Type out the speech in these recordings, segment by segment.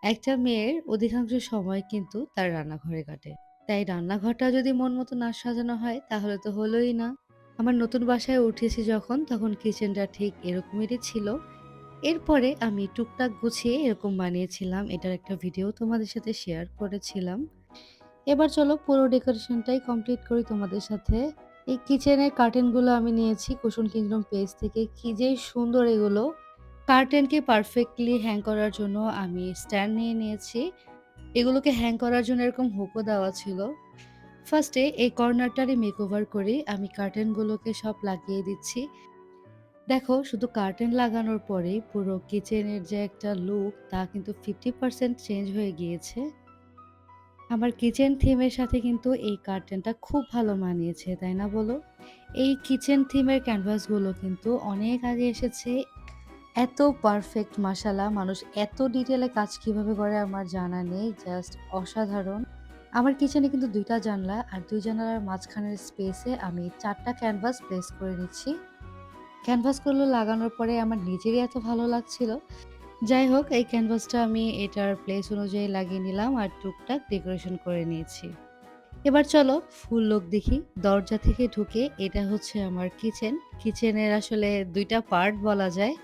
একটা মেয়ের অধিকাংশ সময় কিন্তু তার রান্নাঘরে কাটে। তাই রান্নাঘরটা যদি মন মতো না সাজানো হয় তাহলে তো হলোই না। আমার নতুন বাসায় উঠেছি যখন তখন কিচেনটা ঠিক এরকমেরই ছিল। এরপরে আমি টুকটাক গুছিয়ে এরকম বানিয়েছিলাম। এটার একটা ভিডিও তোমাদের সাথে শেয়ার করেছিলাম। এবার চলো পুরো ডেকোরেশনটাই কমপ্লিট করি তোমাদের সাথে। এই কিচেনের কার্টেনগুলো আমি নিয়েছি কুশন কিংডম পেজ থেকে। কি যে সুন্দর এগুলো! কার্টেনকে পারফেক্টলি হ্যাং করার জন্য আমি স্ট্যান্ড নিয়ে নিয়েছি। এগুলোকে হ্যাং করার জন্য এরকম হুকও দেওয়া ছিল। ফার্স্টে এই কর্নারটারই মেকওভার করি। আমি কার্টেনগুলোকে সব লাগিয়ে দিচ্ছি। দেখো শুধু কার্টেন লাগানোর পরেই পুরো কিচেনের যে একটা লুক তা কিন্তু 50% চেঞ্জ হয়ে গিয়েছে। আমার কিচেন থিমের সাথে কিন্তু এই কার্টেনটা খুব ভালো মানিয়েছে, তাই না বলো? এই কিচেন থিমের ক্যানভাসগুলো কিন্তু অনেক আগে এসেছে। এত পারফেক্ট মাশাআল্লাহ! মানুষ এত ডিটেইলে কাজ কিভাবে করে আমার জানা নেই। জাস্ট অসাধারণ! আমার কিচেনে কিন্তু ২ টা জানলা আর ২ জানালার মাঝখানের স্পেসে আমি ৪ টা ক্যানভাস প্লেস করে নিচ্ছি। ক্যানভাসগুলো লাগানোর পরে আমার নিজেরই এত ভালো লাগছিল। যাই হোক এই ক্যানভাসটা আমি এটার প্লেস অনুযায়ী লাগিয়ে নিলাম আর টুকটাক ডেকোরেশন করে নিয়েছি। এবার চলো ফুল লুক দেখি। দরজা থেকে ঢুকে এটা হচ্ছে আমার কিচেন। কিচেনের আসলে ২ টা পার্ট বলা যায়।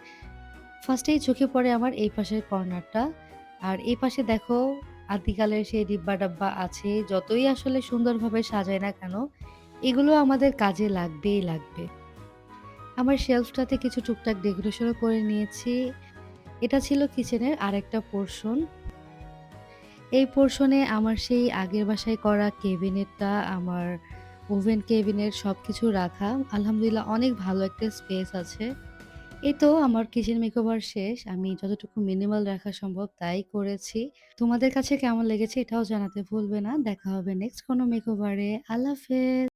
ফার্স্টেই চোখে পড়ে আমার এই পাশের কর্নারটা। আর এই পাশে দেখো আদিকালের সেই ডিব্বা-ডাব্বা আছে। যতই আসলে সুন্দরভাবে সাজাই না কেন, এগুলো আমাদের কাজে লাগবেই লাগবে। আমার শেলফটাতে কিছু টুকটাক ডেকোরেশনও করে নিয়েছি। এটা ছিল কিচেনের আরেকটা পোরশন। এই পোরশনে আমার সেই আগের বাসায় করা কেবিনেটটা, আমার ওভেন কেবিনেট সবকিছু রাখা। আলহামদুলিল্লাহ অনেক ভালো একটা স্পেস আছে। এই তো আমার কিচেন মেকওভার শেষ। আমি যতটুকু মিনিমাল রাখা সম্ভব তাই করেছি। তোমাদের কাছে কেমন লেগেছে এটাও জানাতে ভুলবে না। দেখা হবে নেক্সট কোনো মেকওভারে। আল্লাহ হাফেজ।